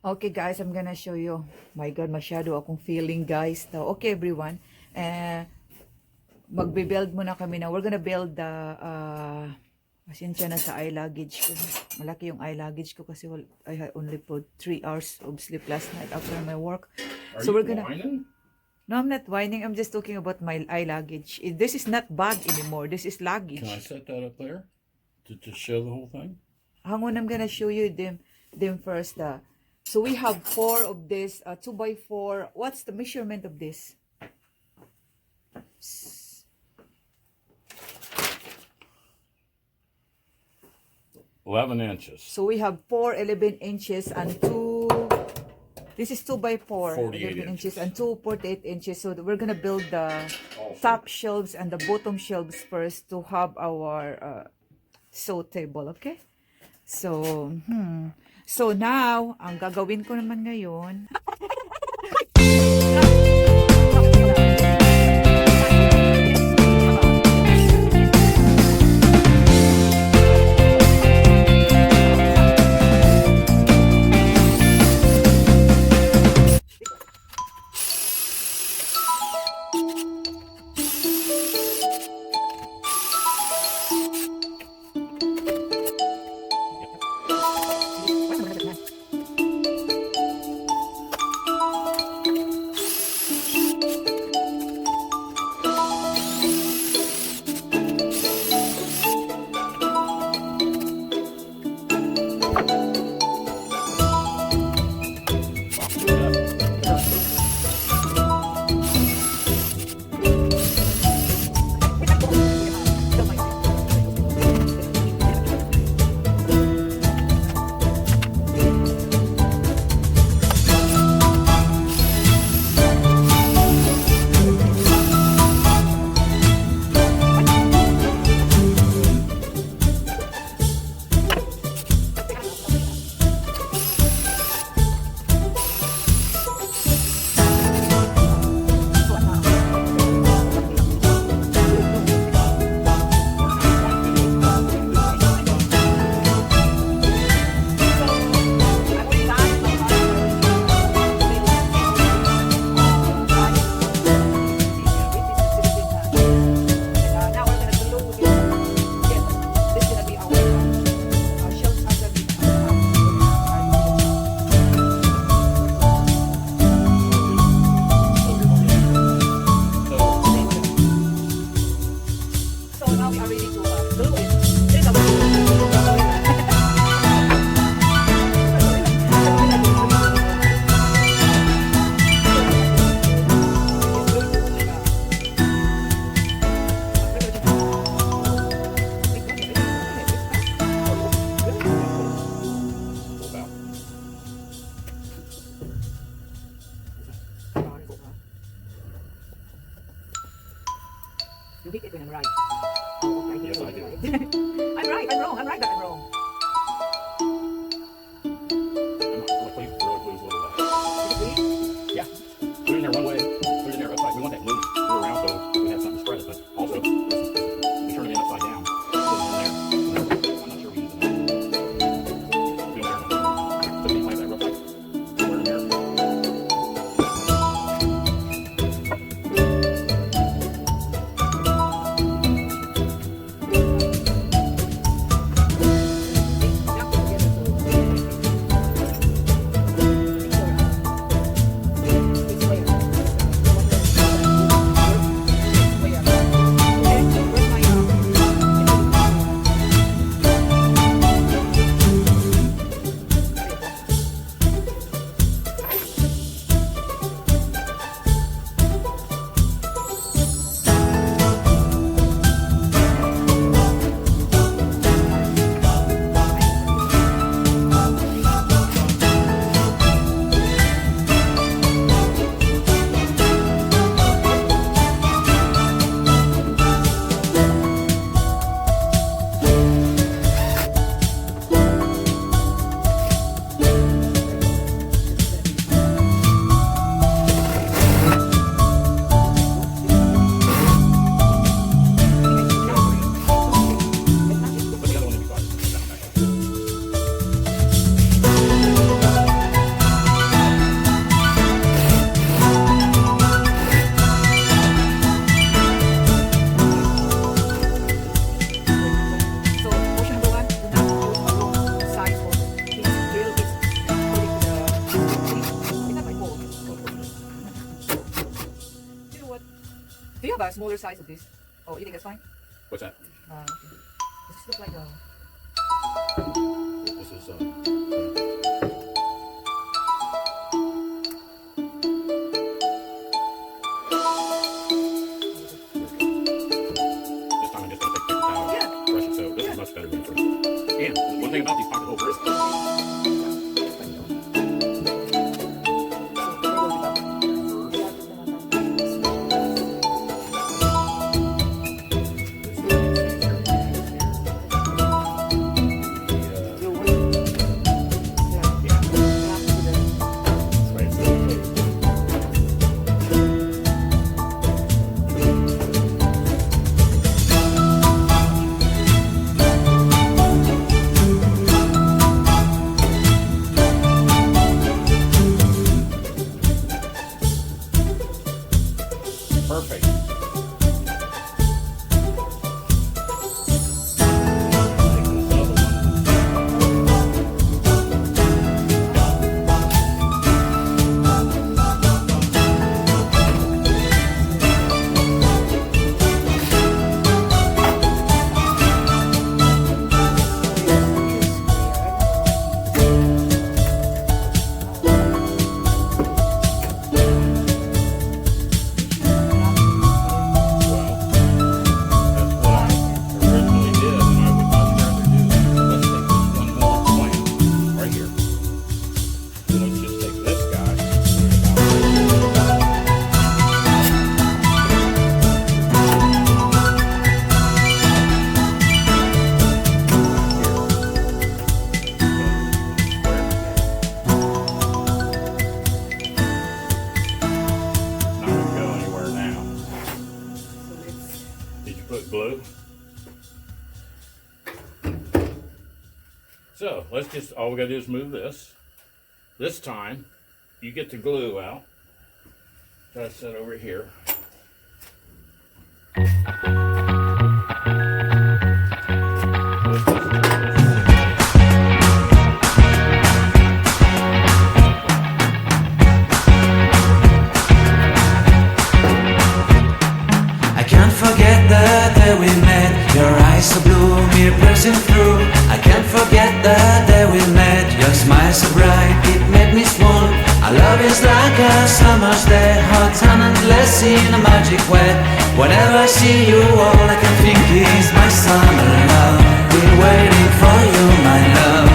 Okay guys, I'm gonna show you. My God, masyado akong feeling guys. Okay everyone, magbe-build muna kami na. We're gonna build the, pasensya na sa eye luggage ko. Malaki yung eye luggage ko kasi I had only put 3 hours of sleep last night after my work. So we're gonna... Whining? No, I'm not whining. I'm just talking about my eye luggage. This is not bag anymore. This is luggage. Can I set that up there to show the whole thing? Hang on, I'm gonna show you them first. So we have 4 of this 2x4. What's the measurement of this? 11 inches. So we have 4 11 inches and 2. This is 2x4 11 inches and 2 48 inches. So we're gonna build the top shelves and the bottom shelves first to have our sew table. Okay. So so now ang gagawin ko naman ngayon. You hit it when I'm right. Oh, okay. Yes, I do. I'm right, I'm wrong, I'm right, but I'm wrong. I'm not really pleased with that. Yeah. Put it in there one way, put it in there upside. We want that loose go around so we have something to spread it, but also we turn it in upside down. Put it in there. I'm not sure we use it. Do it there. So we play that real quick. Put it in there. a smaller size of this. Oh, you think that's fine? What's that? Okay. This looks like a... This is this time I'm just gonna take paper towel, brush it, so this is much better than the first one. And one thing about these pocket holders is perfect. Glue. So let's just, all we gotta do is move this. This time, you get the glue out. Try to set over here. We met, your eyes so blue, me pressing through. I can't forget the day we met, your smile so bright, it made me swoon. Our love is like a summer's day, hot and endless in a magic way. Whenever I see you, all I can think is my summer love. Been waiting for you, my love.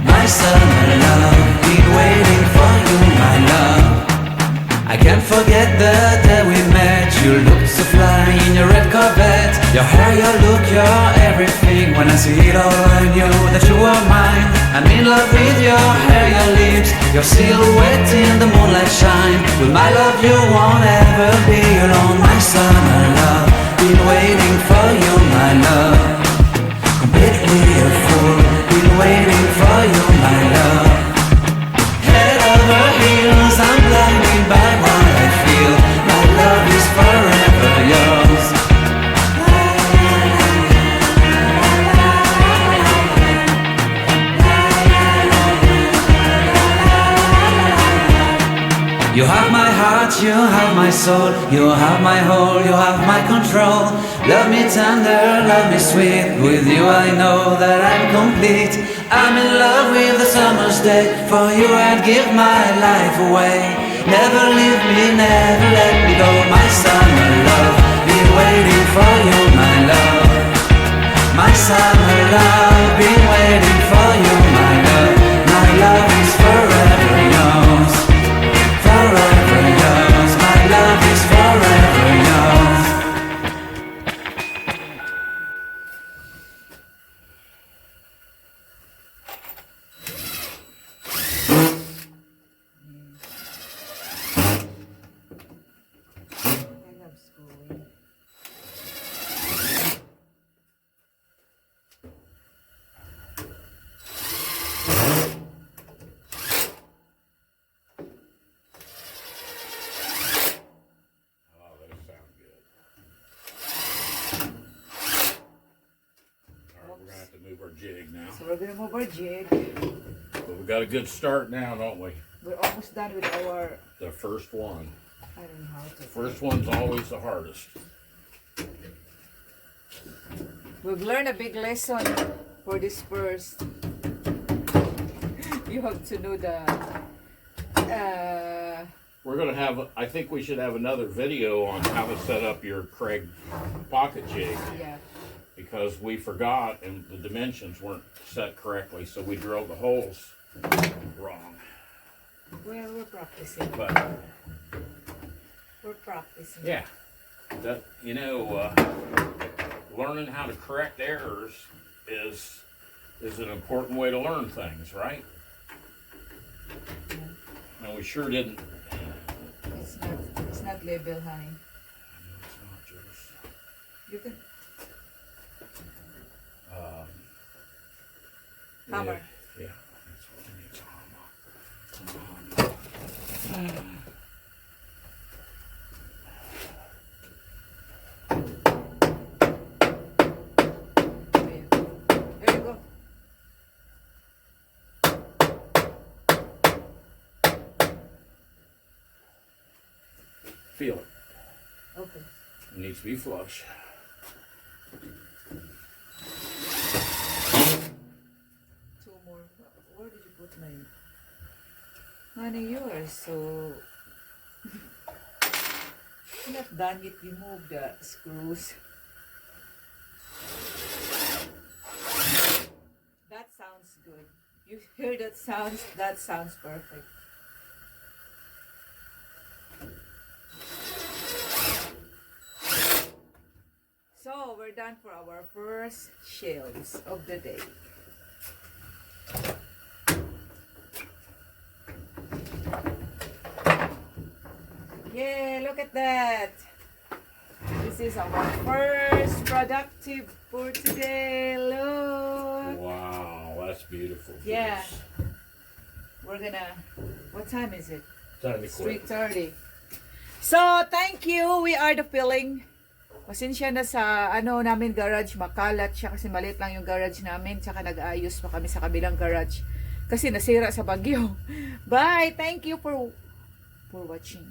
My summer love, been waiting for you, my love. I can't forget the day we met. You looked so fly in your red Corvette. Your hair, your look, your everything. When I see it all, I knew that you were mine. I'm in love with your hair, your lips, your silhouette in the moonlight shine. With my love you won't ever be alone. My summer love, been waiting for you, my love. Completely a fool, been waiting for you, my love. Head over heels, I'm blinded by what I feel. My love is forever yours. You have my heart, you have my soul, you have my whole, you have my control. Love me tender, love me sweet. With you I know that I'm complete. I'm in love with the summer's day. For you I'd give my life away. Never leave me, never let me go. My summer love, been waiting for you, my love. My summer love, been waiting for you, my love. My love is forever yours. Forever yours, my love is forever yours. I love schooling. Jig now. So we're gonna move our jig. But we got a good start now, don't we? We're almost done with our... The first one. I don't know how to. First one's always the hardest. We've learned a big lesson for this first. You have to know the. We're gonna have. I think we should have another video on how to set up your Craig pocket jig. Yeah. Because we forgot and the dimensions weren't set correctly, so we drilled the holes wrong. Well, we're practicing. But We're practicing. yeah, that learning how to correct errors is an important way to learn things, right? And we sure didn't. It's not label, honey. It's not just. You can Yeah, hammer. yeah, that's what we need. Hammer. There you go. Feel it. Okay. It needs to be flush. Two more. Where did you put mine? Honey, you are so. You're not done yet. You move the screws. That sounds good. You hear that sounds? That sounds perfect. So we're done for our first shells of the day. Yeah, look at that. This is our first productive for today. Look. Wow, that's beautiful. Yeah. We're gonna, what time is it? Time to It's quit. 3:30. So, thank you. We are the filling. Pasensya na sa namin garage, makalat siya kasi maliit lang yung garage namin, tsaka nag-ayos pa kami sa kabilang garage kasi nasira sa bagyo. Bye. Thank you for watching.